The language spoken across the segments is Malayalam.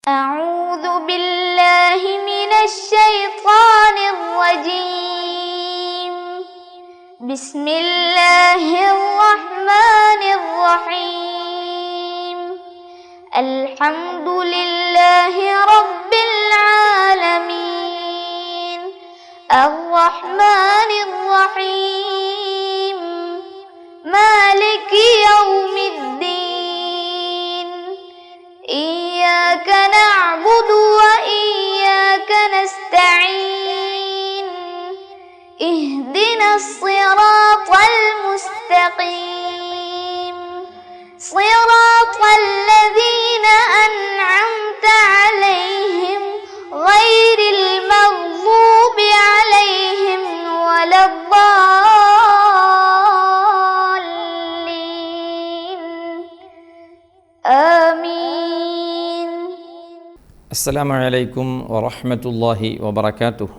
أعوذ بالله من الشيطان الرجيم. بسم الله الرحمن الرحيم. الحمد لله رب العالمين. الرحمن الرحيم. مالك يوم الدين. إياك نعبد وإياك نستعين. اهدنا الصراط المستقيم. صراط الذين أنعمت عليهم غير المغضوب عليهم ولا الضالين. آمين. السلام عليكم ورحمة الله وبركاته.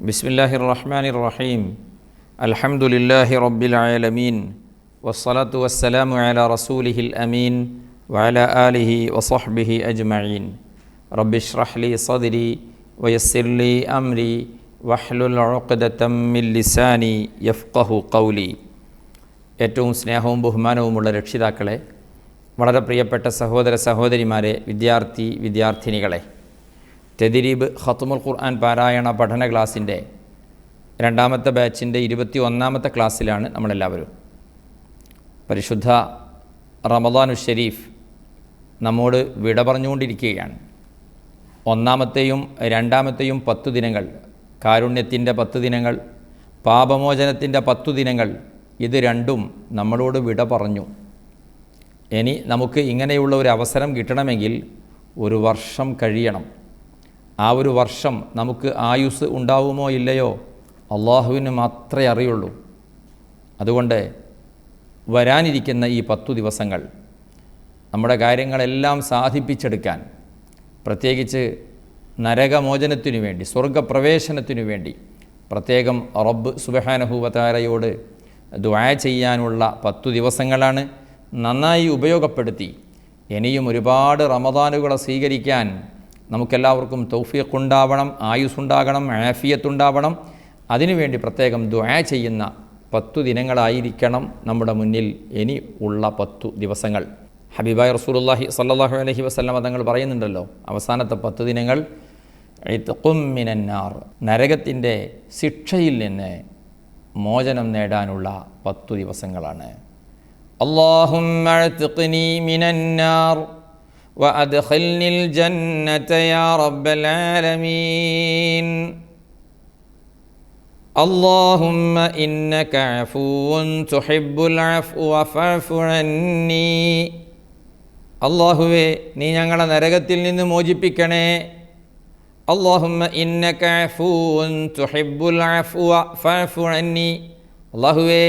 بسم الله الرحمن الرحيم. الحمد لله رب العالمين والصلاة والسلام على رسوله الأمين وعلى آله وصحبه أجمعين. رب اشرح لي صدري ويسر لي أمري واحلل عقدة من لساني يفقه قولي. ഏറ്റവും സ്നേഹവും ബഹുമാനവുമുള്ള രക്ഷിതാക്കളെ, വളരെ പ്രിയപ്പെട്ട സഹോദര സഹോദരിമാരെ, വിദ്യാർത്ഥിനികളെ, തെദ്രീബ് ഖത്മുൽ ഖുർആൻ പാരായണ പഠന ക്ലാസ്സിൻ്റെ രണ്ടാമത്തെ ബാച്ചിൻ്റെ 21ാമത്തെ ക്ലാസ്സിലാണ് നമ്മളെല്ലാവരും. പരിശുദ്ധ റമദാനു ഷരീഫ് നമ്മോട് വിട പറഞ്ഞുകൊണ്ടിരിക്കുകയാണ്. ഒന്നാമത്തെയും രണ്ടാമത്തെയും 10 ദിനങ്ങൾ, കാരുണ്യത്തിൻ്റെ 10 ദിനങ്ങൾ, പാപമോചനത്തിൻ്റെ 10 ദിനങ്ങൾ, ഇത് രണ്ടും നമ്മളോട് വിട പറഞ്ഞു. ഇനി നമുക്ക് ഇങ്ങനെയുള്ള ഒരു അവസരം കിട്ടണമെങ്കിൽ ഒരു വർഷം കഴിയണം. ആ ഒരു വർഷം നമുക്ക് ആയുസ് ഉണ്ടാവുമോ ഇല്ലയോ അള്ളാഹുവിന് മാത്രമേ അറിയുള്ളൂ. അതുകൊണ്ട് വരാനിരിക്കുന്ന ഈ 10 ദിവസങ്ങൾ നമ്മുടെ കാര്യങ്ങളെല്ലാം സാധിപ്പിച്ചെടുക്കാൻ, പ്രത്യേകിച്ച് നരകമോചനത്തിനു വേണ്ടി, സ്വർഗപ്രവേശനത്തിനു വേണ്ടി പ്രത്യേകം റബ്ബ് സുബ്ഹാനഹു വ തആലയോട് ദുആ ചെയ്യാനുള്ള 10 ദിവസങ്ങളാണ്. നന്നായി ഉപയോഗപ്പെടുത്തി ഇനിയും ഒരുപാട് റമദാനുകളെ സ്വീകരിക്കാൻ നമുക്കെല്ലാവർക്കും തൗഫീഖ് ഉണ്ടാവണം, ആയുസ്സുണ്ടാകണം, ആഫിയത്തുണ്ടാവണം. അതിനുവേണ്ടി പ്രത്യേകം ദുആ ചെയ്യുന്ന 10 ദിനങ്ങളായിരിക്കണം നമ്മുടെ മുന്നിൽ ഇനി ഉള്ള 10 ദിവസങ്ങൾ. ഹബീബായ റസൂലുള്ളാഹി സ്വല്ലല്ലാഹു അലൈഹി വസല്ലമ തങ്ങൾ പറയുന്നുണ്ടല്ലോ, അവസാനത്തെ 10 ദിനങ്ങൾ ഇത്ഖും മിനന്നാർ, നരകത്തിൻ്റെ ശിക്ഷയിൽ നിന്ന് മോചനം നേടാനുള്ള 10 ദിവസങ്ങളാണ്. اللهم اعتقني من النار وأدخلني الجنة يا رب العالمين. اللهم إنك عفو تحب العفو فاعف عني. അല്ലാഹുവേ, നീ ഞങ്ങളെ നരകത്തിൽ നിന്ന് മോചിപ്പിക്കണേ. اللهم إنك عفو تحب العفو فاعف عني. അല്ലാഹുവേ,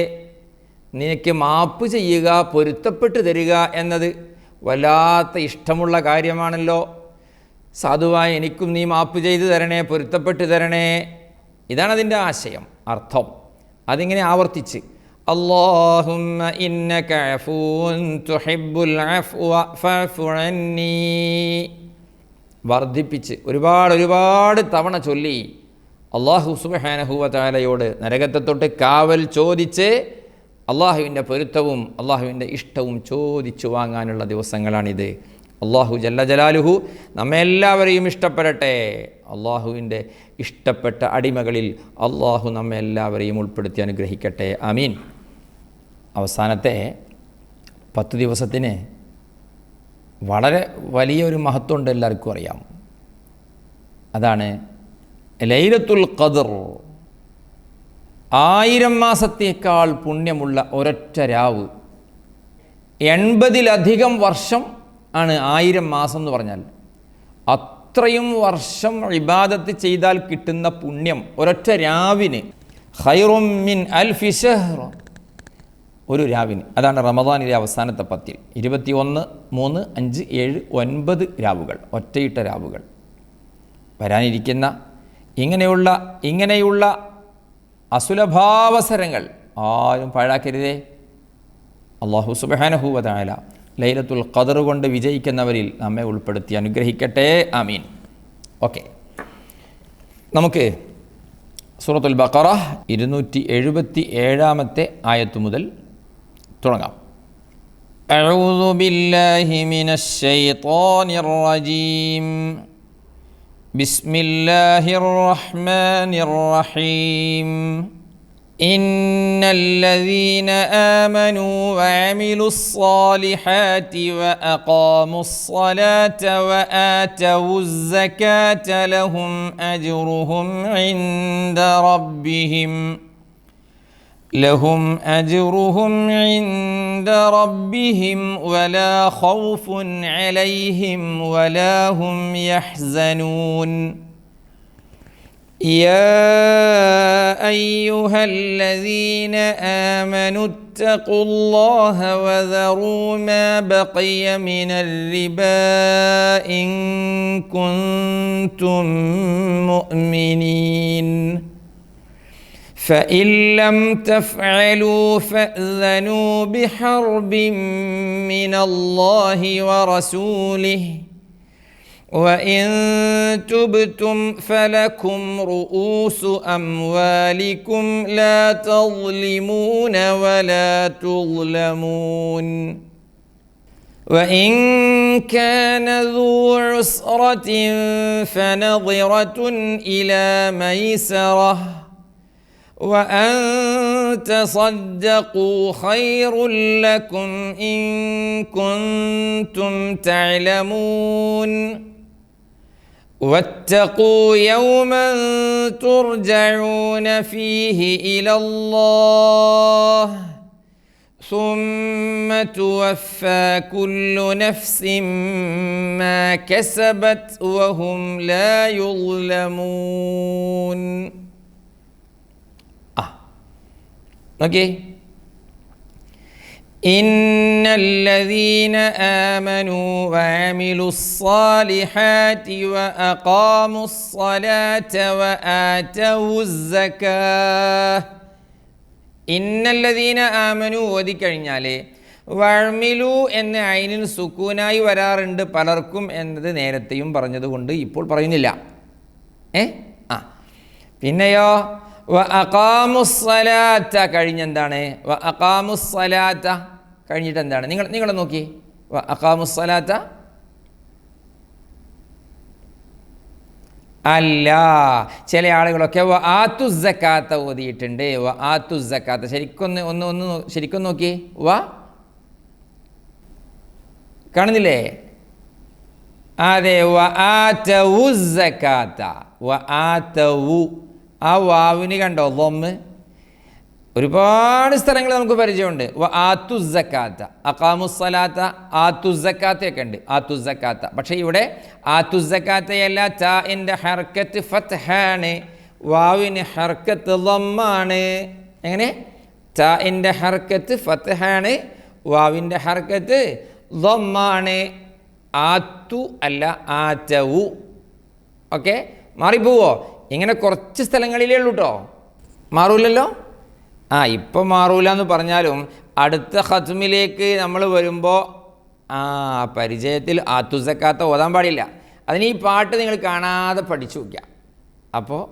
നിനക്ക് മാപ്പ് ചെയ്യുക, പൊരുത്തപ്പെട്ട് തരിക എന്നത് വല്ലാത്ത ഇഷ്ടമുള്ള കാര്യമാണല്ലോ. സാധുവായ എനിക്കും നീ മാപ്പ് ചെയ്തു തരണേ, പൊരുത്തപ്പെട്ട് തരണേ. ഇതാണതിൻ്റെ ആശയം, അർത്ഥം. അതിങ്ങനെ ആവർത്തിച്ച് അല്ലാഹുമ്മ ഇന്നക അഫൂൻ തുഹിബ്ബുൽ അഫ്വ ഫഅഫു അന്നീ വർദ്ധിപ്പിച്ച് ഒരുപാട് തവണ ചൊല്ലി അല്ലാഹു സുബ്ഹാനഹു വ തആലയോട് നരകത്തെ തൊട്ട് കാവൽ ചോദിച്ച് അള്ളാഹുവിൻ്റെ പൊരുത്തവും അള്ളാഹുവിൻ്റെ ഇഷ്ടവും ചോദിച്ചു വാങ്ങാനുള്ള ദിവസങ്ങളാണിത്. അള്ളാഹു ജല്ല ജലാലുഹു നമ്മെല്ലാവരെയും ഇഷ്ടപ്പെടട്ടെ. അള്ളാഹുവിൻ്റെ ഇഷ്ടപ്പെട്ട അടിമകളിൽ അള്ളാഹു നമ്മെല്ലാവരെയും ഉൾപ്പെടുത്തി അനുഗ്രഹിക്കട്ടെ. ആമീൻ. അവസാനത്തെ 10 ദിവസത്തിന് വളരെ വലിയൊരു മഹത്വമുണ്ട്, എല്ലാവർക്കും അറിയാം. അതാണ് ലൈലത്തുൽ ഖദ്ർ. 1000 മാസത്തേക്കാൾ പുണ്യമുള്ള ഒരൊറ്റ രാവ്. 80-ലധികം വർഷം ആണ് 1000 മാസം എന്ന് പറഞ്ഞാൽ. അത്രയും വർഷം ഇബാദത്ത് ചെയ്താൽ കിട്ടുന്ന പുണ്യം ഒരൊറ്റ രാവിന് ഖൈറും മിൻ അൽഫി ശഹ്ർ, ഒരു രാവിന്. അതാണ് റമദാനിലെ അവസാനത്തെ 10. 21, 3, 5, 7, 9 രാവുകൾ, ഒറ്റയിട്ട രാവുകൾ. വരാനിരിക്കുന്ന ഇങ്ങനെയുള്ള അസുലഭാവസരങ്ങൾ ആരും പാഴാക്കരുതേ. അല്ലാഹു സുബ്ഹാനഹു വ തആല ലൈലത്തുൽ ഖദർ കൊണ്ട് വിജയിക്കുന്നവരിൽ നമ്മെ ഉൾപ്പെടുത്തി അനുഗ്രഹിക്കട്ടെ. ആമീൻ. ഓക്കെ, നമുക്ക് സൂറത്തുൽ ബഖറ 277 ആയത്ത് മുതൽ തുടങ്ങാം. അഊദു ബില്ലാഹി മിനശ് ശൈത്വാനിർ റജീം. ബിസ്മില്ലാഹിർ റഹ്മാനിർ റഹീം. ഇന്നല്ലദീന ആമനൂ വഅമിലുസ് സ്വാലിഹാതി വഅഖാമുസ് സ്വലാത വആതവുസ് സകാത ലഹും അജ്റുഹും ഇൻദ റബ്ബിഹിം വലാ ഖൗഫുൻ അലൈഹിം വലാ ഹും യഹ്സനൂൻ. يا أيها الذين آمنوا اتقوا الله وذروا ما بقي من الربا إن كنتم مؤمنين فإن لم تفعلوا فأذنوا بحرب من الله ورسوله وإن تبتم فلكم رؤوس أموالكم لا تظلمون ولا تظلمون وإن كان ذو عسرة فنظرة إلى ميسرة وأن تصدقوا خير لكم إن كنتم تعلمون واتقوا يوما ترجعون فيه إلى الله ثم توفى كل نفس ما كسبت وهم لا يظلمون. ഓക്കെ, ഇന്നല്ലദീന ആമനൂ വഅമിലുസ് സ്വാലിഹാതി വഅഖാമുസ് സ്വലാത വആതവുസ് സകാത്ത്. ഇന്നല്ലദീന ആമനൂ ഓതിക്കഴിഞ്ഞാൽ വഅമിലു എന്ന ഐനിന് സുക്കൂനായി വരാറുണ്ട് പലർക്കും എന്നത് നേരത്തെയും പറഞ്ഞതുകൊണ്ട് ഇപ്പോൾ പറയുന്നില്ല. പിന്നെയോ വഅഖാമുസ്സലാത്ത കഴിഞ്ഞെന്താണ്? വഅഖാമുസ്സലാത്ത കഴിഞ്ഞിട്ട് എന്താണ്? നിങ്ങൾ നോക്കി, വഅഖാമുസ്സലാത്ത അല്ല. ചില ആളുകളൊക്കെ വആത്തുസ് സകാത്ത ഓതിയിട്ടുണ്ട്. വആത്തുസ് സകാത്ത ശരിക്കും നോക്കി, കാണുന്നില്ലേ? അതെ, വആതവുസ് സകാത്ത. വആതവു, ആ വാവിന് കണ്ടോ ലൊമ്മ്? ഒരുപാട് സ്ഥലങ്ങൾ നമുക്ക് പരിചയമുണ്ട്. ആത്തുസ് സക്കാത്ത, അഖാമുസ് സലാത്ത, ആത്തുസ് സക്കാത്തയൊക്കെ ഉണ്ട്. ആത്തുസ് സക്കാത്ത, പക്ഷേ ഇവിടെ ആത്തുസ് സക്കാത്തയല്ല. താഇൻ്റെ ഹർക്കത്ത് ഫത്ഹാണ്, വാവിന് ഹർക്കത്ത് ലൊമ്മാണ്. എങ്ങനെ? താഇൻ്റെ ഹർക്കത്ത് ഫത്ഹാണ്, വാവിൻ്റെ ഹർക്കത്ത് ലൊമ്മാണ്. ആത്തു അല്ല ആതവു. ഓക്കെ, മാറിപ്പോവോ? ഇങ്ങനെ കുറച്ച് സ്ഥലങ്ങളിലേ ഉള്ളൂ കേട്ടോ, മാറൂലല്ലോ. ഇപ്പം മാറൂല എന്ന് പറഞ്ഞാലും അടുത്ത ഖത്മിലേക്ക് നമ്മൾ വരുമ്പോൾ പരിചയത്തിൽ ആത്തുസ് സക്കാത്ത ഓതാൻ പാടില്ല. അതിന് ഈ പാട്ട് നിങ്ങൾ കാണാതെ പഠിച്ചു നോക്കുക, അപ്പോൾ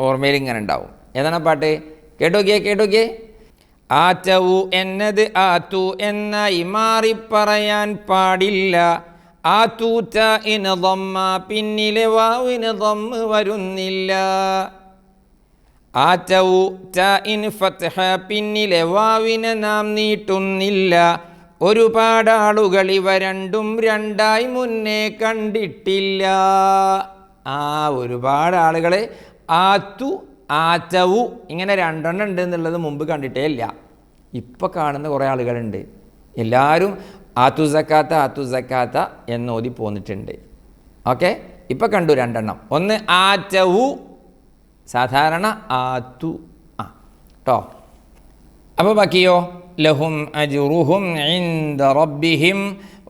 ഓർമ്മയിൽ ഇങ്ങനെ ഉണ്ടാവും. ഏതാണ് പാട്ട്? കേട്ടോക്കിയേ. ആറ്റവു എന്നത് ആത്തു എന്നായി മാറി പറയാൻ പാടില്ല. ആത്തൂറ്റ ഇന് ദമ്മ, പിന്നിലെ വാവിന് ദമ്മ് വരുന്നില്ല. ആറ്റവു ത ഇൻ ഫത്ഹ, പിന്നിലെ വാവിനെ നാം നീട്ടുന്നില്ല. ഒരുപാട് ആളുകൾ ഇവ രണ്ടും രണ്ടായി മുന്നേ കണ്ടിട്ടില്ല. ഒരുപാട് ആളുകൾ ആത്തു ആറ്റവു ഇങ്ങനെ രണ്ടെണ്ണം ഉണ്ട് എന്നുള്ളത് മുമ്പ് കണ്ടിട്ടേ ഇല്ല. ഇപ്പം കാണുന്ന കുറേ ആളുകളുണ്ട്. എല്ലാവരും ആത്തു സക്കാത്ത എന്നോതി പോന്നിട്ടുണ്ട്. ഓക്കെ, ഇപ്പം കണ്ടു രണ്ടെണ്ണം. ഒന്ന് ആറ്റവു, സാധാരണ ആത്തു കേട്ടോ. അപ്പോൾ ബാക്കിയോ? ലഹും അജ്റുഹും ഇൻദ റബ്ബിഹിം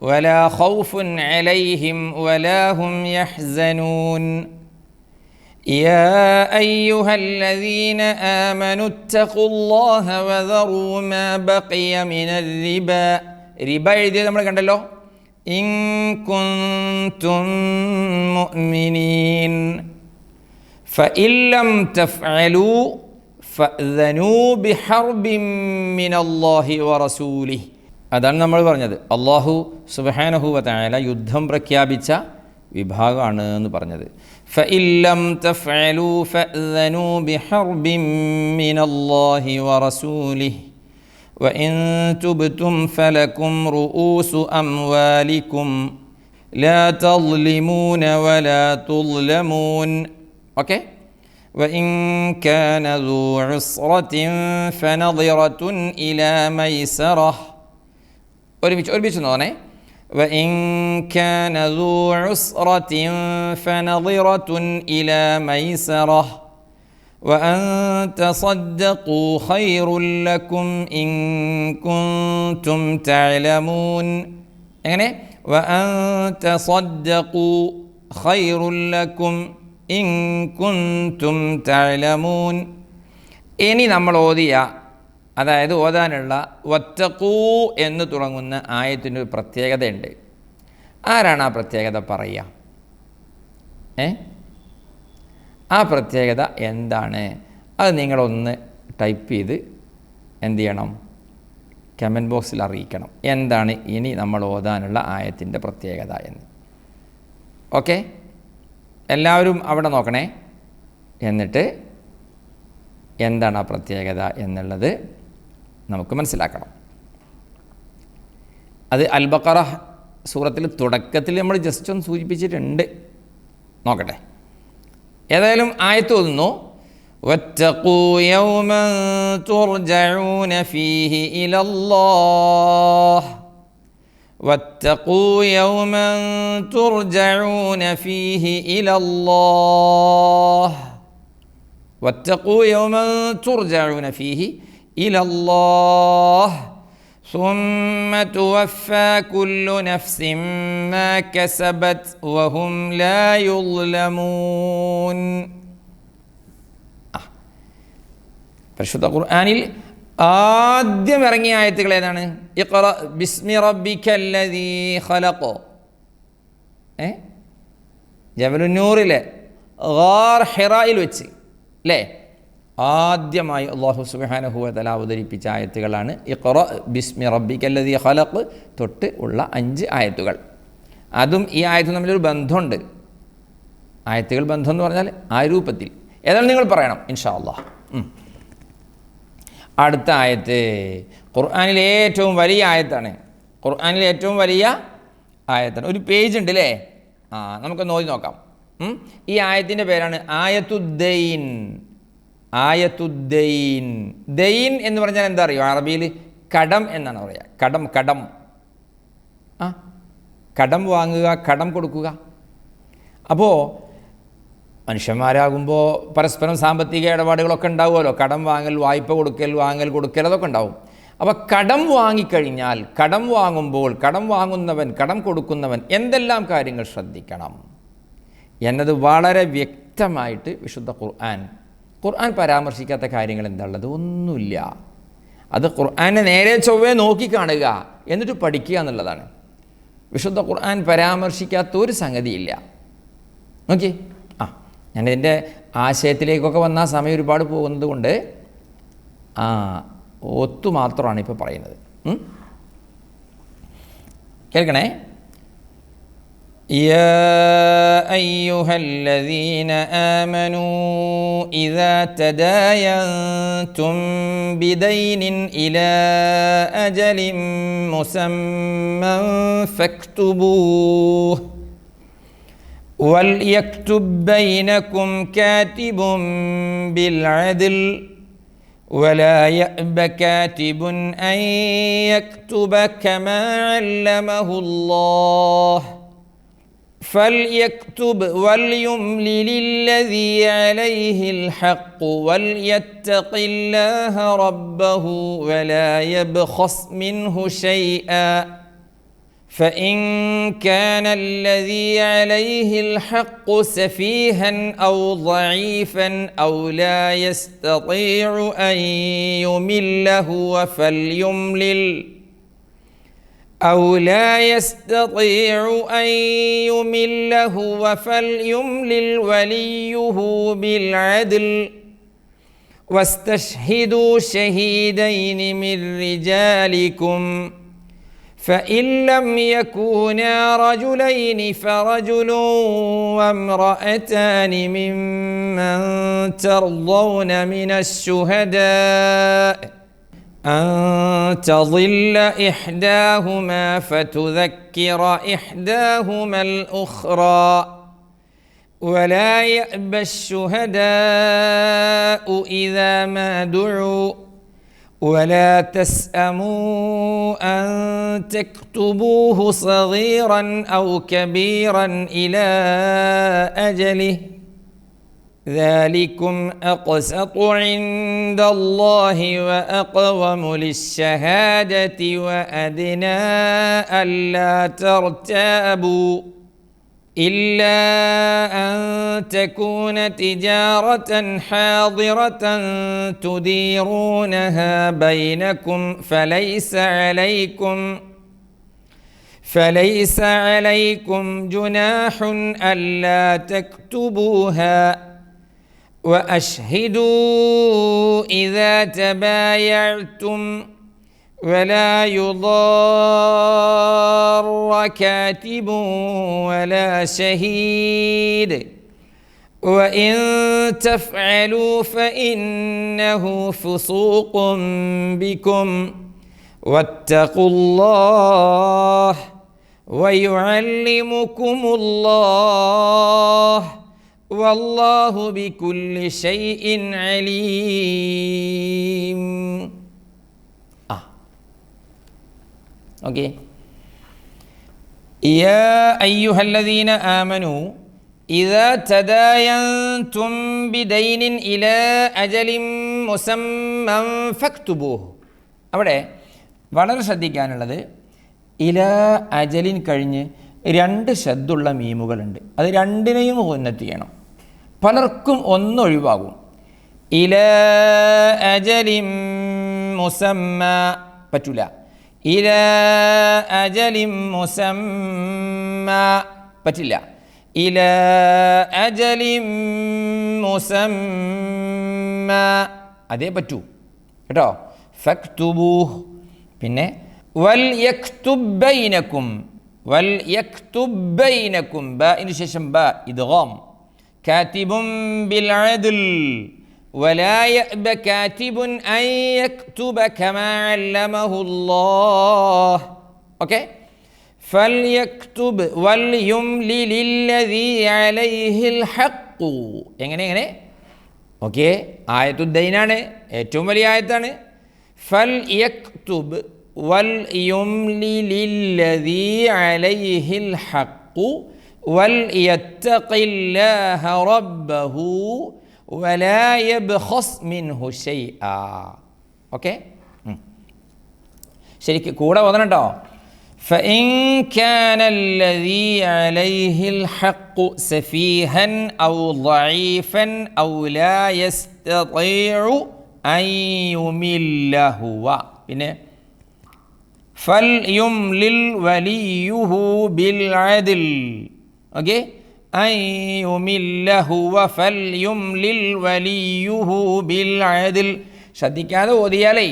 വലാ ഖൗഫുൻ അലൈഹിം വലാ ഹും യഹ്സനൂൻ. يا أيها الذين آمنوا اتقوا الله وذروا ما بقي من الربا റിബ എഴുതിയത് നമ്മൾ കണ്ടല്ലോ. ഇൻ കുൻതും മുഅ്മിനീൻ ഫഇൻ ലം തഫ്അലൂ ഫഅ്ദനൂ ബിഹർബിൻ മിനല്ലാഹി വറസൂലിഹി. അതാണ് നമ്മൾ പറഞ്ഞത്. അല്ലാഹു സുബ്ഹാനഹു വ തആല യുദ്ധം പ്രഖ്യാപിച്ച വിഭാഗമാണ് എന്ന് പറഞ്ഞത്. ഫഇൻ ലം തഫ്അലൂ ഫഅ്ദനൂ ബിഹർബിൻ മിനല്ലാഹി വറസൂലിഹി വഇൻ തുബ്തും ഫലക്കും റൂഊസു അംവാലിക്കും ലാ തദ്ലിമൂന വലാ തുദ്ലമൂൻ. ഓക്കെ. وإن كان ذو عسرة فنظرة إلى ميسرة. ഒരുമിച്ച് നോക്കണേ. وإن كان ذو عسرة فنظرة إلى ميسرة وأن تصدقوا خير لكم إن كنتم تعلمون. എങ്ങനെ? وأن تصدقوا خير لكم ഇൻ കുൻതും തഅലമൂൻ. ഇനി നമ്മൾ ഓതിയ, അതായത് ഓതാനുള്ള വത്തഖൂ എന്ന് തുടങ്ങുന്ന ആയത്തിൻ്റെ ഒരു പ്രത്യേകതയുണ്ട്. ആരാണ് ആ പ്രത്യേകത പറയുക? ആ പ്രത്യേകത എന്താണ്? അത് നിങ്ങളൊന്ന് ടൈപ്പ് ചെയ്ത് എന്ത് ചെയ്യണം? കമൻറ്റ് ബോക്സിൽ അറിയിക്കണം. എന്താണ് ഇനി നമ്മൾ ഓതാനുള്ള ആയത്തിൻ്റെ പ്രത്യേകത എന്ന്. ഓക്കെ, എല്ലാവരും അവിടെ നോക്കണേ. എന്നിട്ട് എന്താണ് ആ പ്രത്യേകത എന്നുള്ളത് നമുക്ക് മനസ്സിലാക്കണം. അത് അൽ ബഖറ സൂറത്തിൽ തുടക്കത്തിൽ നമ്മൾ ജസ്റ്റ് ഒന്ന് സൂചിപ്പിച്ചിട്ടുണ്ട്. നോക്കട്ടെ. ഏതായാലും ആയത്ത് ഓതുന്നു. വത്തഖൂ യൗമൻ തുർജഊന ഫീഹി ഇലല്ലാഹ് واتقوا يوما ترجعون فيه إلى الله واتقوا يوما ترجعون فيه إلى الله ثم توفى كل نفس ما كسبت وهم لا يظلمون. പരിശുദ്ധ ഖുർആനിൽ ആദ്യം ഇറങ്ങിയ ആയത്തുകൾ ഏതാണ്? ഇഖ്റ ബിസ്മി റബ്ബിക്കല്ലദീ ഖലഖ. ജബലുന്നൂറിലെ ഗാർ ഹിറായിൽ വെച്ച് അല്ലേ ആദ്യമായി അല്ലാഹു സുബ്ഹാനഹു വ തആല അവതരിപ്പിച്ച ആയത്തുകളാണ് ഇഖ്റ ബിസ്മി റബ്ബിക്കല്ലദീ ഖലഖ തൊട്ട് ഉള്ള 5 ആയത്തുകൾ. അതും ഈ ആയത്തും തമ്മിലൊരു ബന്ധമുണ്ട്. ആയത്തുകൾ ബന്ധം എന്ന് പറഞ്ഞാൽ ആ രൂപത്തിൽ ഏതാണ് നിങ്ങൾ പറയണം ഇൻഷാ അല്ലാഹ്. അടുത്ത ആയത്ത് ഖുർആനിലെ ഏറ്റവും വലിയ ആയത്താണ്. ഖുർആനിലെ ഏറ്റവും വലിയ ആയത്താണ്. ഒരു പേജ് ഉണ്ട് അല്ലേ? നമുക്ക് നോക്കി നോക്കാം. ഈ ആയത്തിൻ്റെ പേരാണ് ആയത്തുദ്ദൈൻ. ആയത്തുദ്ദൈൻ. ദൈൻ എന്ന് പറഞ്ഞാൽ എന്താ അറിയോ? അറബിയിൽ കടം എന്നാണ് പറയുക. കടം കടം കടം വാങ്ങുക, കടം കൊടുക്കുക. അപ്പോൾ മനുഷ്യന്മാരാകുമ്പോൾ പരസ്പരം സാമ്പത്തിക ഇടപാടുകളൊക്കെ ഉണ്ടാവുമല്ലോ. കടം വാങ്ങൽ, വായ്പ കൊടുക്കൽ, കൊടുക്കൽ അതൊക്കെ ഉണ്ടാവും. അപ്പോൾ കടം വാങ്ങിക്കഴിഞ്ഞാൽ, കടം വാങ്ങുമ്പോൾ കടം വാങ്ങുന്നവൻ, കടം കൊടുക്കുന്നവൻ എന്തെല്ലാം കാര്യങ്ങൾ ശ്രദ്ധിക്കണം എന്നത് വളരെ വ്യക്തമായിട്ട് വിശുദ്ധ ഖുർആൻ പരാമർശിക്കാത്ത കാര്യങ്ങൾ എന്താ ഉള്ളത്? ഒന്നുമില്ല. അത് ഖുർആനെ നേരെ ചൊവ്വേ നോക്കിക്കാണുക, എന്നിട്ട് പഠിക്കുക എന്നുള്ളതാണ്. വിശുദ്ധ ഖുർആൻ പരാമർശിക്കാത്ത ഒരു സംഗതിയില്ല. ഓക്കെ, ഞാനിതിൻ്റെ ആശയത്തിലേക്കൊക്കെ വന്ന സമയം ഒരുപാട് പോകുന്നത് കൊണ്ട് ഒത്തു മാത്രമാണ് ഇപ്പോൾ പറയുന്നത്. കേൾക്കണേ. യാ അയ്യുഹല്ലദീന ആമനൂ ഇദാ തദായൻതും ബിദൈനിൻ ഇലാ അജലിൻ മുസമ്മൻ ഫക്തുബൂഹ് وَلْيَكْتُبْ بَيْنَكُمْ كَاتِبٌ بِالْعَدْلِ وَلَا يَأْبَ كَاتِبٌ أَنْ يَكْتُبَ كَمَا عَلَّمَهُ اللَّهُ فَلْيَكْتُبْ وَلْيُمْلِلِ الَّذِي عَلَيْهِ الْحَقُّ وَلْيَتَّقِ اللَّهَ رَبَّهُ وَلَا يَبْخَسْ مِنْهُ شَيْئًا فإن كان الذي عليه الحق سفيها أو ضعيفا أو لا يستطيع أن يمل هو فليملل أو لا يستطيع أن يمل هو فليملل وليه بالعدل واستشهدوا شهيدين من رجالكم فإن لم يكونا رجلين فرجل وامرأتان ممن ترضون من الشهداء أن تضل إحداهما فتذكر إحداهما الأخرى ولا يأبى الشهداء إذا ما دعوا ولا تسأموا أن تكتبوه صغيرا أو كبيرا إلى أجله ذلكم أقسط عند الله وأقوم للشهادة وأدنى ألا ترتابوا إلا أن تكون تجارة حاضرة تديرونها بينكم فليس عليكم جناح ألا تكتبوها وأشهدوا إذا تبايعتم ولا يضار كاتب ولا شهيد وإن تفعلوا فإنه فسوق بكم واتقوا الله ويعلمكم الله والله بكل شيء عليم. ഓക്കെ, യാ അയ്യുഹല്ലദീന ആമനു ഇദാ തദായൻതും ബിദൈനിൻ ഇലാ അജലിൻ മുസമ്മൻ ഫക്തുബൂഹു. അവിടെ വളരെ ശ്രദ്ധിക്കാനുള്ളത് ഇലാ അജലിൻ കഴിഞ്ഞ് രണ്ട് ശദ്ദുള്ള മീമുകളുണ്ട്. അത് രണ്ടിനെയും ഉന്നത്ത് ചെയ്യണം. പലർക്കും ഒന്നൊഴിവാകും. ഇലാ അജലിൻ മുസമ്മ പറ്റൂല. ഇലാ അജലിൻ മുസമ്മ പറ്റില്ല. ഇലാ അജലിൻ മുസമ്മ അതേ പറ്റൂ കേട്ടോ. ഫക്തുബൂഹ്. പിന്നെ വൽ യക്തുബ് ബൈനക്കും, വൽ യക്തുബ് ബൈനക്കും ബഇന് ശേഷം ബ ഇദ്ഗാം. കാതിബുൻ ബിൽ അദ്ൽ ولا يأبى كاتب أن يكتب كما علمه الله. ഓക്കെ, فليكتب وليملل الذي عليه الحق. എങ്ങനെ ഓക്കെ, ആയത്തുദ്ദൈനാണ്, ഏറ്റവും വലിയ ആയത്താണ്. فليكتب وليملل الذي عليه الحق وليتق الله ربه ولا يبخس منه شيئا. ഓക്കെ, ശരിക്ക് കൂടെ ഓതണം കേട്ടോ. فإن كان الذي عليه الحق سفيها أو ضعيفا أو لا يستطيع أن يمل هو. പിന്നെ فليملل وليه بالعدل. ഓക്കെ, أن يمل هو فليملل وليه بالعدل. ശ്രദ്ധിക്കാതെ ഓതിയാലേ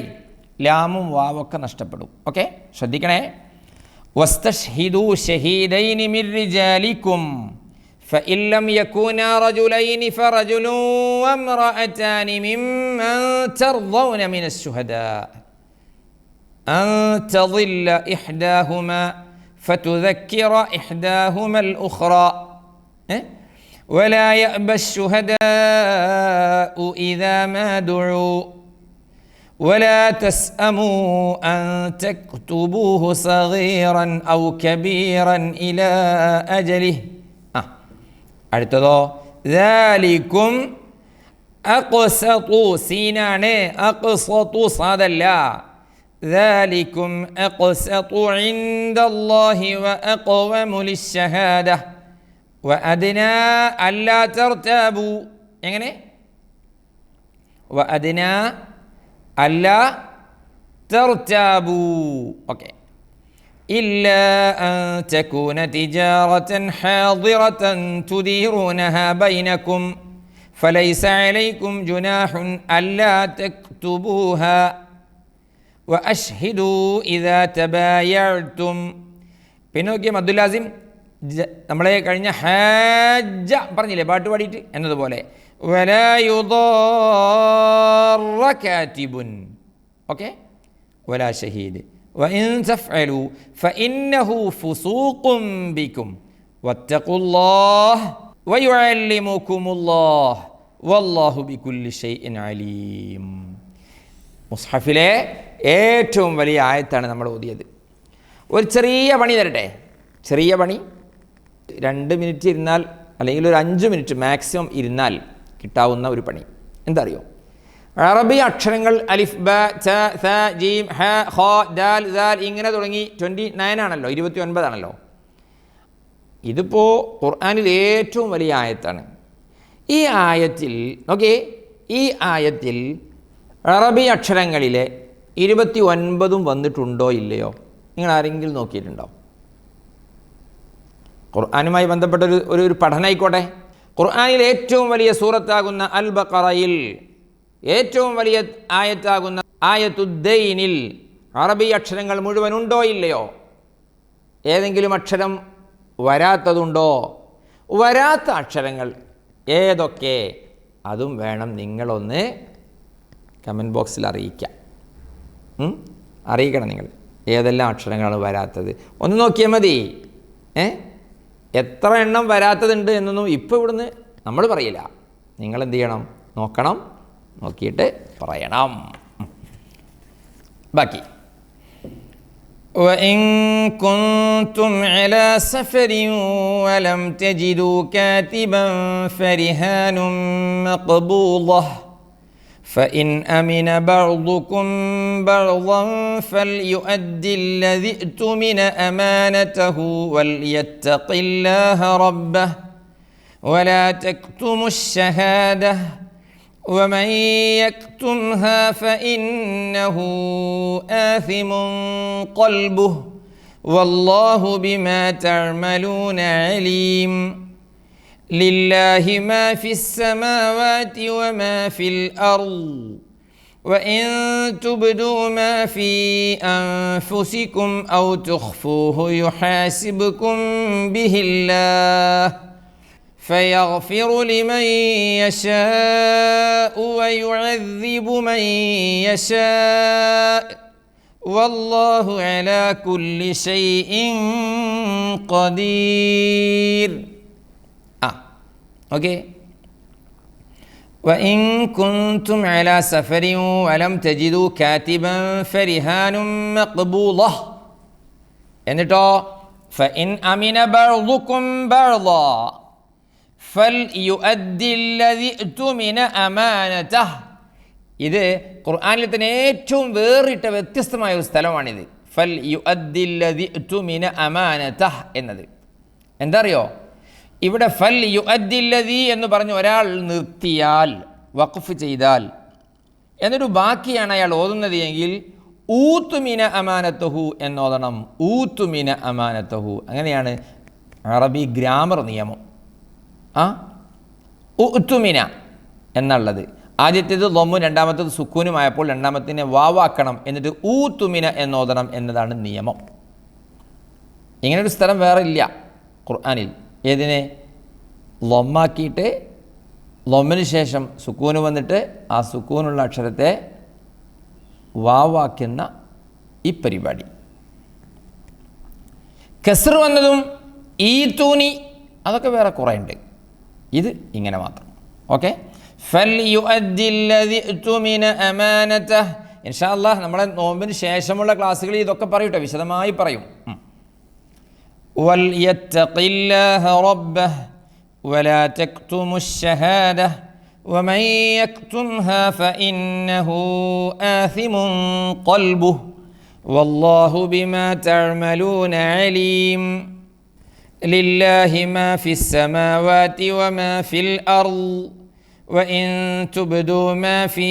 ലാമും വാവൊക്കെ നഷ്ടപ്പെടും. ഓക്കെ, ശ്രദ്ധിക്കണേ. واستشهدوا شهيدين من رجالكم فإن لم يكونا رجلين فرجل وامرأتان ممن ترضون من الشهداء أن تضل إحداهما فتذكر إحداهما الأخرى ولا يأبى الشهداء إذا ما دعوا ولا تسأموا أن تكتبوه صغيرا أو كبيرا إلى أجله. അടുത്തതോ ذلكم أقسطوا സീനാണ്, أقسطوا സാദല്ല. ذلكم أقسطوا عند الله وأقوم للشهادة وأدنى ألا ترتابوا. എങ്ങനെ وأدنى ألا ترتابوا. ഓക്കെ, إلا أن تكون تجارة حاضرة تديرونها بينكم فليس عليكم جناح ألا تكتبوها وأشهدوا إذا تبايعتم. പിന്നെ നോക്കിയ മദ്ദുലാസിം നമ്മളെ കഴിഞ്ഞ ഹാജ പറഞ്ഞില്ലേ പാട്ട് പാടിയിട്ട് എന്നതുപോലെ വലാ യുദാറ കാതിബുൻ. ഓക്കെ, വലാ ഷഹീദ് വഇൻ തഫ്അലു ഫഇന്നഹു ഫുസൂഖും ബിക്കും വത്തഖുല്ലാഹ് വയുഅല്ലിമുകുമുല്ലാഹ് വല്ലാഹു ബികുല്ലി ഷൈഇൻ അലീം. മുസ്ഹഫിലെ ഏറ്റവും വലിയ ആയത്താണ് നമ്മൾ ഓതിയത്. ഒരു ചെറിയ പണി തരട്ടെ, ചെറിയ പണി. 2 മിനിറ്റ് ഇരുന്നാൽ അല്ലെങ്കിൽ ഒരു 5 മിനിറ്റ് മാക്സിമം ഇരുന്നാൽ കിട്ടാവുന്ന ഒരു പണി എന്താ അറിയോ? അറബി അക്ഷരങ്ങൾ അലിഫ് ബ ത ഥ ജീം ഹ ഖ ദാൽ ദാൽ ഇങ്ങനെ തുടങ്ങി 29 ആണല്ലോ, 29 ആണല്ലോ. ഇതിപ്പോൾ ഖുർആനിൽ ഏറ്റവും വലിയ ആയത്താണ്. ഈ ആയത്തിൽ ഓക്കെ, ഈ ആയത്തിൽ അറബി അക്ഷരങ്ങളിലെ 29 വന്നിട്ടുണ്ടോ ഇല്ലയോ നിങ്ങൾ ആരെങ്കിലും നോക്കിയിട്ടുണ്ടോ? ഖുർആനുമായി ബന്ധപ്പെട്ട ഒരു പഠനമായിക്കോട്ടെ. ഖുർആനിൽ ഏറ്റവും വലിയ സൂറത്താകുന്ന അൽ ബഖറയിൽ ഏറ്റവും വലിയ ആയത്താകുന്ന ആയത്തുദ്ദൈനിൽ അറബി അക്ഷരങ്ങൾ മുഴുവൻ ഉണ്ടോ ഇല്ലയോ? ഏതെങ്കിലും അക്ഷരം വരാത്തതുണ്ടോ? വരാത്ത അക്ഷരങ്ങൾ ഏതൊക്കെ? അതും വേണം നിങ്ങളൊന്ന് കമൻറ്റ് ബോക്സിൽ അറിയിക്കാം. അറിയിക്കണം നിങ്ങൾ ഏതെല്ലാം അക്ഷരങ്ങളാണ് വരാത്തത്. ഒന്ന് നോക്കിയാൽ മതി. എത്ര എണ്ണം വരാത്തതുണ്ട് എന്നൊന്നും ഇപ്പോൾ ഇവിടുന്ന് നമ്മൾ പറയില്ല. നിങ്ങളെന്ത് ചെയ്യണം? നോക്കണം, നോക്കിയിട്ട് പറയണം. ബാക്കി وإن كنتم على سفر ولم تجدوا كاتبا فرهان مقبوضة فإن أمن بعضكم بعضا فليؤدي الذي اؤتمن أمانته وليتق الله ربه ولا تكتموا الشهادة ومن يكتمها فإنه آثم قلبه والله بما تعملون عليم. لله ما في السماوات وما في الأرض وإن تبدوا ما في أنفسكم أو تخفوه يحاسبكم به الله فيغفر لمن يشاء ويعذب من يشاء والله على كل شيء قدير. ഓക്കെ, وإن كنتم على سفر ولم تجدوا كاتبا فرهان مقبوضة എന്നിട്ടോ فإن أمن بعضكم بعضا فليؤدي الذي اؤتمن أمانته. ഇത് ഖുർആനിൽ തന്നെ ഏറ്റവും വേറിട്ട വ്യത്യസ്തമായ ഒരു സ്ഥലമാണിത്. فليؤدي الذي اؤتمن أمانته എന്നത് എന്താ അറിയോ? ഇവിടെ ഫൽ യുഅദ്ദില്ലദി എന്ന് പറഞ്ഞ് ഒരാൾ നിർത്തിയാൽ, വഖഫ് ചെയ്താൽ, എന്നൊരു ബാക്കിയാണ് അയാൾ ഓതുന്നത് എങ്കിൽ ഊത്തുമിന അമാനത്തഹു എന്നോദണം. ഊത്തുമിന അമാനത്തഹു, അങ്ങനെയാണ് അറബി ഗ്രാമർ നിയമം. ഉത്തുമിന എന്നുള്ളത് ആദ്യത്തേത് ലൊമ്മും രണ്ടാമത്തേത് സുക്കൂനുമായപ്പോൾ രണ്ടാമത്തിനെ വാവാക്കണം, എന്നിട്ട് ഊത്തുമിന എന്നോദണം എന്നതാണ് നിയമം. ഇങ്ങനൊരു സ്ഥലം വേറെ ഇല്ല ഖുർആനിൽ. ഏതിനെ? ലൊമ്മാക്കിയിട്ട് ലൊമ്മിന് ശേഷം സുക്കൂന് വന്നിട്ട് ആ സുക്കൂനുള്ള അക്ഷരത്തെ വാവാക്കുന്ന ഈ പരിപാടി. കസ്ർ വന്നതും ഈ തൂനി അതൊക്കെ വേറെ കുറേ ഉണ്ട്. ഇത് ഇങ്ങനെ മാത്രം. ഓക്കെ, ഇൻഷാ അല്ലാഹ് നമ്മളെ നോമ്പിന് ശേഷമുള്ള ക്ലാസ്സുകളിൽ ഇതൊക്കെ പറയൂട്ടോ, വിശദമായി പറയും. وَلْيَتَّقِ اللَّهَ رَبَّهُ وَلَا تَكْتُمُوا الشَّهَادَةَ وَمَنْ يَكْتُمْهَا فَإِنَّهُ آثِمٌ قَلْبُهُ وَاللَّهُ بِمَا تَعْمَلُونَ عَلِيمٌ. لِلَّهِ مَا فِي السَّمَاوَاتِ وَمَا فِي الْأَرْضِ وَإِن تُبْدُوا مَا فِي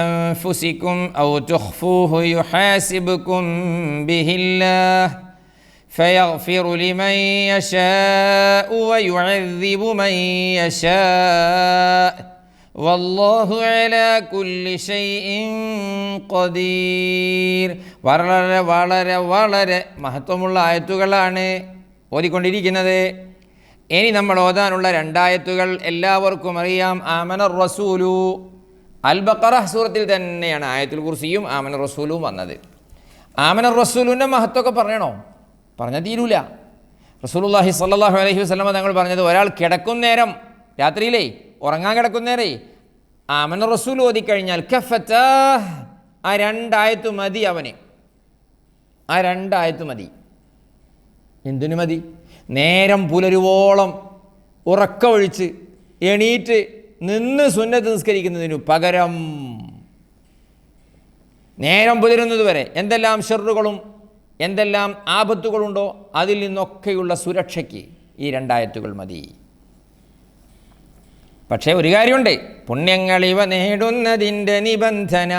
أَنفُسِكُمْ أَوْ تُخْفُوهُ يُحَاسِبْكُم بِهِ اللَّهُ فيغفر لمن يشاء ويعذب من يشاء والله على كل شيء قدير. വളരെ വളരെ വളരെ മഹത്വമുള്ള ആയത്തുകളാണ് ഓതിക്കൊണ്ടിരിക്കുന്നത്. ഇനി നമ്മൾ ഓതാനുള്ള രണ്ടായത്തുകൾ എല്ലാവർക്കും അറിയാം. ആമനർ റസൂലു, അൽ ബഖറ സൂറത്തിൽ തന്നെയാണ് ആയത്തുൽ കുർസിയും ആമനർ റസൂലും വന്നത്. ആമനർ റസൂലിൻ്റെ മഹത്വമൊക്കെ പറയണോ? പറഞ്ഞാൽ തീരൂല. റസൂലുള്ളാഹി സ്വല്ലല്ലാഹു അലൈഹി വസല്ലമ തങ്ങൾ പറഞ്ഞത്, ഒരാൾ കിടക്കുന്നേരം, രാത്രിയിലേ ഉറങ്ങാൻ കിടക്കുന്നേരേ ആമന റസൂൽ ഓതിക്കഴിഞ്ഞാൽ കഫത്താ, ആ രണ്ടായത്ത് മതി അവന്. ആ രണ്ടായത്ത് മതി. എന്തിനു മതി? നേരം പുലരുവോളം ഉറക്കമൊഴിച്ച് എണീറ്റ് നിന്ന് സുന്നത്ത് നിസ്കരിക്കുന്നതിനു പകരം നേരം പുലരുന്നത് വരെ എന്തെല്ലാം ഷർറുകളും എന്തെല്ലാം ആപത്തുകളുണ്ടോ അതിൽ നിന്നൊക്കെയുള്ള സുരക്ഷയ്ക്ക് ഈ രണ്ടായത്തുകൾ മതി. പക്ഷേ ഒരു കാര്യമുണ്ട്, പുണ്യങ്ങളിവ നേടുന്നതിൻ്റെ നിബന്ധന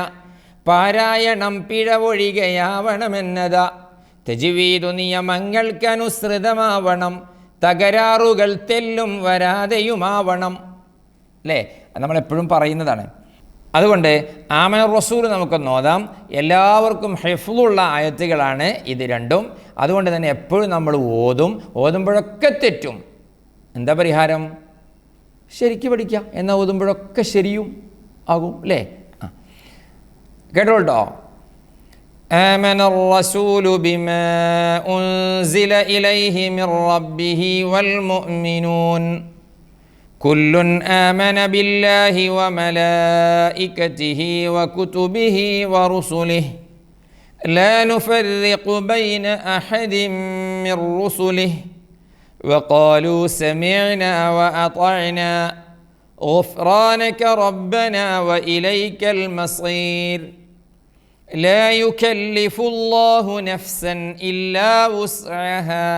പാരായണം പിഴവൊഴികയാവണമെന്നതാ. തജ്വീദു നിയമങ്ങൾക്കനുസൃതമാവണം, തകരാറുകൾ തെല്ലും വരാതെയുമാവണം. അല്ലേ? നമ്മളെപ്പോഴും പറയുന്നതാണ്. അതുകൊണ്ട് ആമന റസൂൽ നമുക്കൊന്ന് ഓതാം. എല്ലാവർക്കും ഹിഫ്ളുള്ള ആയത്തുകളാണ് ഇത് രണ്ടും. അതുകൊണ്ട് തന്നെ എപ്പോഴും നമ്മൾ ഓതുമ്പോഴൊക്കെ തെറ്റും. എന്താ പരിഹാരം? ശരിക്ക് പഠിക്കാം. എന്നാൽ ഓതുമ്പോഴൊക്കെ ശരിയും ആകും. അല്ലേ? കേട്ടോട്ടോ. آمن الرسول بما أنزل إليه من ربه والمؤمنون كل آمن بالله وملائكته وكتبه ورسله لا نفرق بين أحد من رسله وقالوا سمعنا وأطعنا غفرانك ربنا وإليك المصير لا يكلف الله نفسا إلا وسعها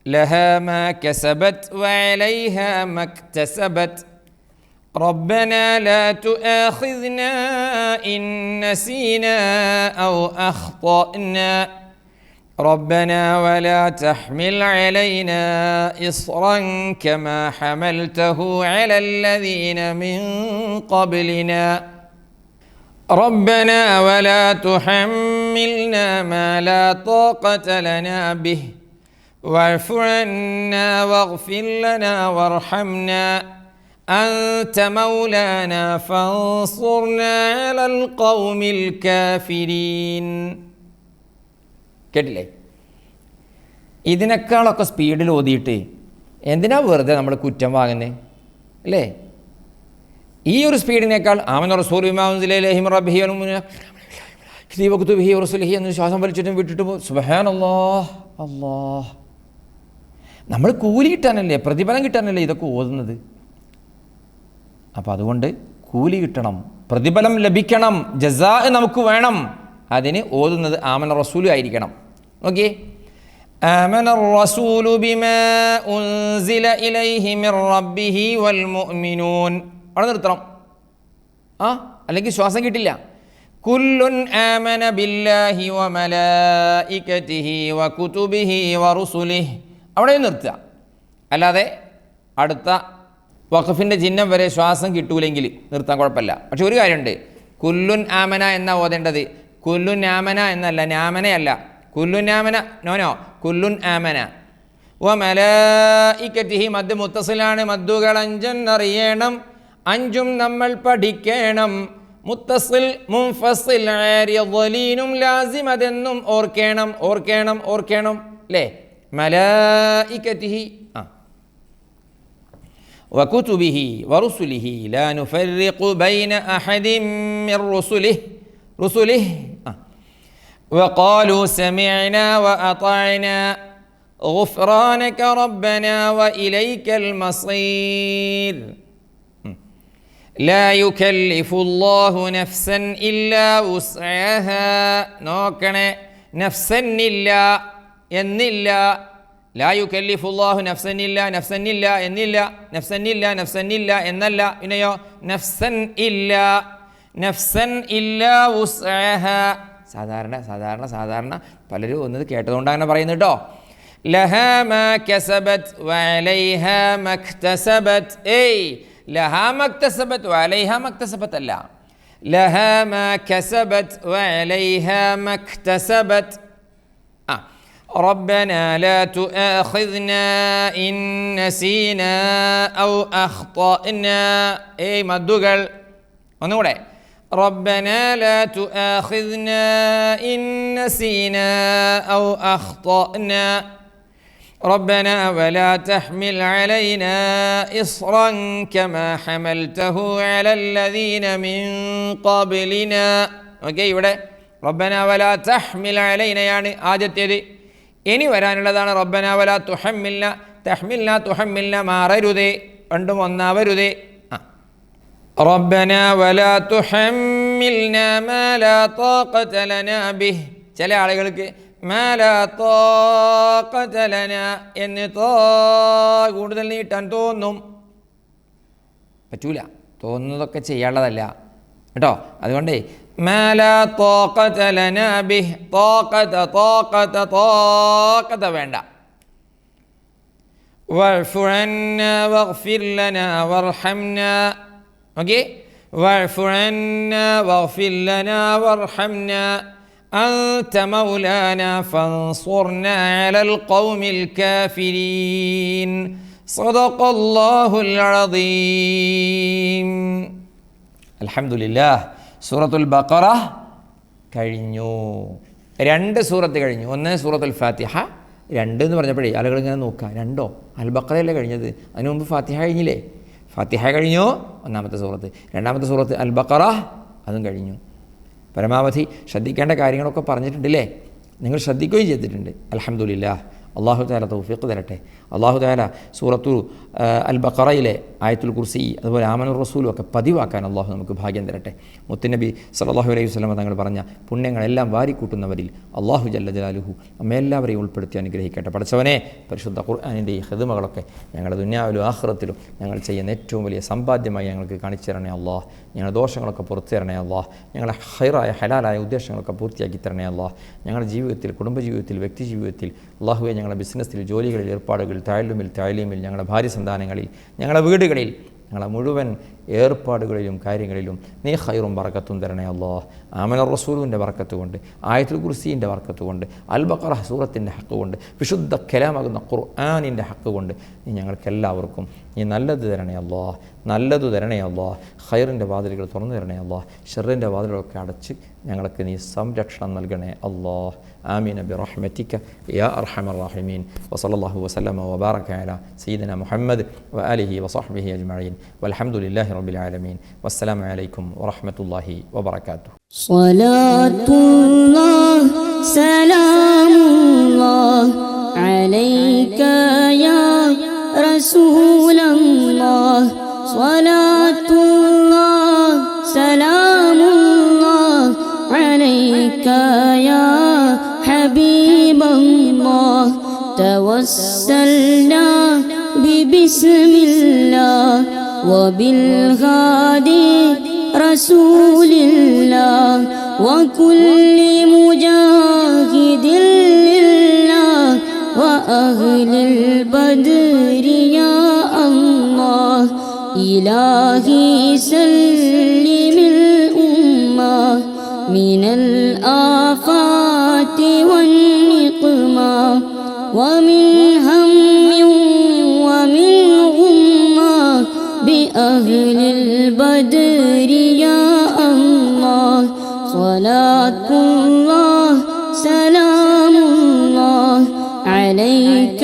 لها ما كسبت وعليها ما اكتسبت ربنا لا تؤاخذنا إن نسينا أو أخطأنا ربنا ولا تحمل علينا إصرا كما حملته على الذين من قبلنا ربنا ولا تحملنا ما لا طاقة لنا به واعف عنا واغفر لنا وارحمنا أنت مولانا فانصرنا على القوم الكافرين. കേട്ടില്ലേ? ഇതിനേക്കാളൊക്കെ സ്പീഡിൽ ഓതിയിട്ട് എന്തിനാ വെറുതെ നമ്മൾ കുറ്റം വാങ്ങുന്നത്? അല്ലേ? ഈ ഒരു സ്പീഡിനേക്കാൾ ആമന റസൂലു ബിമാ ഉൻസില ഇലൈഹി മിർ റബ്ബിഹി വൽ മുഅ്മിനൂന വകുതുബിഹി വറസുലിഹി എന്ന് ശ്വാസം വലിച്ചിട്ടും വിട്ടിട്ടും സുബ്ഹാനല്ലാഹ് അല്ലാഹ്. നമ്മൾ കൂലി കിട്ടാനല്ലേ, പ്രതിഫലം കിട്ടാനല്ലേ ഇതൊക്കെ ഓതുന്നത്. അപ്പം അതുകൊണ്ട് കൂലി കിട്ടണം, പ്രതിഫലം ലഭിക്കണം, ജസാ നമുക്ക് വേണം. അതിന് ഓതുന്നത് ആമന റസൂലു ആയിരിക്കണം. ഓക്കെ. آمن الرسول بما أنزل إليه من ربه والمؤمنون. അവിടെ നിർത്തണം, അല്ലെങ്കിൽ ശ്വാസം കിട്ടില്ല. കുല്ലുൻ ആമന ബില്ലാഹി വമലായികതിഹി വകുതുബിഹി വറുസുലിഹി. അവിടെ നിർത്തുക. അല്ലാതെ അടുത്ത വഖഫിൻ്റെ ചിഹ്നം വരെ ശ്വാസം കിട്ടൂലെങ്കിൽ നിർത്താൻ കുഴപ്പമില്ല. പക്ഷെ ഒരു കാര്യമുണ്ട്, കുല്ലുൻ ആമന എന്നാ ഓതേണ്ടത്. കുല്ലുൻ ആമന എന്നല്ല, നാമനയല്ല. കുല്ലുൻ ആമന, നോനോ, കുല്ലുൻ ആമന. വമലായികതിഹി മദ് മുത്തസിലാണ്. മദ്ദുകൾ അഞ്ചെന്നറിയണം, അഞ്ചും നമ്മൾ പഠിക്കണം. മുത്തസിൽ, മുൻഫസിൽ, ആരിദ്, ലീനും ലാസിം അതെന്നും ഓർക്കണം, ഓർക്കണം, ഓർക്കണം. അല്ലേ? മലായികതിഹി വകുതുബിഹി വറുസുലിഹി ലാ നുഫർരിഖു ബൈന അഹദിൻ മിർ റുസുലിഹി വഖാലൂ സമിഅനാ വഅതഅനാ ഗുഫ്റാനക റബ്ബനാ വഇലൈക്കൽ മസീർ ലാ യുകല്ലിഫുല്ലാഹു നഫ്സൻ ഇല്ലാ വുസ്അഹാ. നോക്കണേ, നഫ്സൻ ഇല്ല എന്നില്ല. ലാ യുകല്ലിഫുല്ലാഹു നഫ്സൻ ഇല്ല, നഫ്സൻ ഇല്ല എന്നില്ല, നഫ്സൻ ഇല്ല, നഫ്സൻ ഇല്ല എന്നല്ല. പിന്നെയോ നഫ്സൻ ഇല്ല, നഫ്സൻ ഇല്ലാ വുസ്അഹാ. സാധാരണ പലരും ഒന്നത് കേട്ടതുകൊണ്ട് അങ്ങനെ പറയുന്നത് കേട്ടോ. ലഹാ മാ കസബത് വഅലൈഹാ മക്തസബത്. ലഹാ മക്തസബത് വഅലൈഹാ മക്തസബത് അല്ല, ലഹാ മാ കസബത് വഅലൈഹാ മക്തസബത്. ربنا لا تؤاخذنا إن نسينا أو أخطأنا. മദ്ദുകൾ ഒന്നുകൂടെ. ربنا لا تؤاخذنا إن نسينا أو أخطأنا. ربنا ولا تحمل علينا إصرا كما حملته على الذين من قبلنا. ഇവിടെ ربنا ولا تحمل علينا യാണ് ആദ്യത്തേത്. ഇനി വരാനുള്ളതാണ് റബ്ബന വലാ തുഹമ്മിൽന മാറരുതേ, രണ്ടും ഒന്നാവരുതേ. റബ്ബന വലാ തുഹമ്മിൽന മാ ലാ ത്വാഖത ലനാ ബിഹ്. ചില ആളുകൾക്ക് മാ ലാ ത്വാഖത ലനാ എന്ന് കൂടുതൽ നീട്ടാൻ തോന്നും. പറ്റൂല, തോന്നുന്നതൊക്കെ ചെയ്യാനുള്ളതല്ല കേട്ടോ. അതുകൊണ്ട് മാ ലാ ത്വാഖത ലനാ ബിഹ്, ത്വാഖത വേണ്ട. വഅഫു അന്നാ വഗ്ഫിർ ലനാ വർഹംനാ. ഓക്കേ, വഅഫു അന്നാ വഗ്ഫിർ ലനാ വർഹംനാ അൻത മൗലാനാ ഫൻസുർനാ അലൽ ഖൗമിൽ കാഫിരീൻ. സദഖല്ലാഹുൽ അദീം. അൽഹംദുലില്ലാഹ്. സൂറത്തുൽ ബഖറ കഴിഞ്ഞു. 2 സൂറത്ത് കഴിഞ്ഞു. ഒന്ന് സൂറത്തുൽ ഫാത്തിഹ, 2 എന്ന് പറഞ്ഞപ്പോഴേ ആളുകൾ ഇങ്ങനെ നോക്കുക, 2 അൽ ബഖറയല്ലേ കഴിഞ്ഞത്, അതിനു മുമ്പ് ഫാത്തിഹ കഴിഞ്ഞില്ലേ? ഫാത്തിഹ കഴിഞ്ഞു, ഒന്നാമത്തെ സൂറത്ത്. രണ്ടാമത്തെ സൂറത്ത് അൽ ബഖറ, അതും കഴിഞ്ഞു. പരമാവധി ശ്രദ്ധിക്കേണ്ട കാര്യങ്ങളൊക്കെ പറഞ്ഞിട്ടുണ്ടല്ലേ, നിങ്ങൾ ശ്രദ്ധിക്കുകയും ചെയ്തിട്ടുണ്ട്. അൽഹംദുലില്ലാഹ്. അള്ളാഹു തആല തൗഫീഖ് തരട്ടെ. അള്ളാഹു തആല സൂറത്തു അൽ ബഖറയിലെ ആയത്തുൽ കുർസി അതുപോലെ ആമനുർ റസൂലും ഒക്കെ പതിവാക്കാൻ അള്ളാഹു നമുക്ക് ഭാഗ്യം തരട്ടെ. മുത്തുനബി സല്ലല്ലാഹു അലൈഹി വസല്ലം തങ്ങൾ പറഞ്ഞ പുണ്യങ്ങളെല്ലാം വാരിക്കൂട്ടുന്നവരിൽ അള്ളാഹു ജല്ല ജലാലുഹു നമ്മെല്ലാവരെയും ഉൾപ്പെടുത്തി അനുഗ്രഹിക്കട്ടെ. പഠിച്ചവനെ, പരിശുദ്ധ ഖുർആനിൻ്റെ ഈ ഖിദ്മകളൊക്കെ ഞങ്ങളുടെ ദുനിയാവിലും ആഖിറത്തിലും ഞങ്ങൾ ചെയ്യുന്ന ഏറ്റവും വലിയ സമ്പാദ്യമായി ഞങ്ങൾക്ക് കാണിച്ചു തരണേ അള്ളാഹ്. ഞങ്ങളുടെ ദോഷങ്ങളൊക്കെ പുറത്തു തരണേ അള്ളാഹ്. ഞങ്ങളുടെ ഹൈറായ ഹലാലായ ഉദ്ദേശങ്ങളൊക്കെ പൂർത്തിയാക്കി തരണേ അള്ളാഹ്. ഞങ്ങളുടെ ജീവിതത്തിൽ, കുടുംബജീവിതത്തിൽ, വ്യക്തി ജീവിതത്തിൽ അള്ളാഹുവെ, ഞങ്ങളുടെ ബിസിനസ്സിൽ, ജോലികളിൽ, ഏർപ്പാടുകൾ, താലൂമിൽ, താലീമിൽ, ഞങ്ങളുടെ ഭാര്യ സന്താനങ്ങളിൽ, ഞങ്ങളുടെ വീടുകളിൽ, ഞങ്ങളുടെ മുഴുവൻ ഏർപ്പാടുകളിലും കാര്യങ്ങളിലും നീ ഖൈറും ബറക്കത്തും തരണേ അല്ലാഹ്. ആമനുർ റസൂലിൻ്റെ ബറക്കത്ത് കൊണ്ട്, ആയത്തുൽ കുർസീൻ്റെ ബറക്കത്ത് കൊണ്ട്, അൽ ബഖറ സൂറത്തിൻ്റെ ഹക്ക് കൊണ്ട്, വിശുദ്ധ കലാമാകുന്ന ഖുർആനിൻ്റെ ഹക്ക് കൊണ്ട് നീ ഞങ്ങൾക്കെല്ലാവർക്കും നീ നല്ലത് തരണേ അല്ലാഹ്, നല്ലത് തരണേ അല്ലാഹ്. ഖൈറിൻ്റെ വാതിലുകൾ തുറന്നു തരണേ അല്ലാഹ്. ഷർറിൻ്റെ വാതിലുകളൊക്കെ അടച്ച് ഞങ്ങൾക്ക് നീ സംരക്ഷണം നൽകണേ അല്ലാഹ്. ആമീൻ ബിറഹ്മതിക യാ അർഹമർ റഹീമീൻ. വസല്ലല്ലാഹു വസല്ലമ വബാറക അലാ സയ്യിദിന മുഹമ്മദ് വആലിഹി വസഹ്ബിഹി അജ്മഈൻ വൽഹംദുലില്ലാഹി റബ്ബിൽ ആലമീൻ. വസ്സലാമു അലൈക്കും വറഹ്മത്തുള്ളാഹി വബറകാതുഹു. സ്വലാത്തുല്ലാഹ് സലാമുല്ലാഹ് അലൈക യാ റസൂലല്ലാഹ്. സ്വലാത്തുല്ലാഹ് സലാമുല്ലാഹ് അലൈക യാ ഹബീബല്ലാഹ്. തവസ്സൽനാ ബിബിസ്മില്ലാഹ് وبالهادي رسول الله وكل مجاهد لله وأهل البدر يا الله. إلهي سلم الأمة من الآفات والنقمة ومن هم ومن غمة بأهل البدر يا الله. صلاة الله سلام الله عليك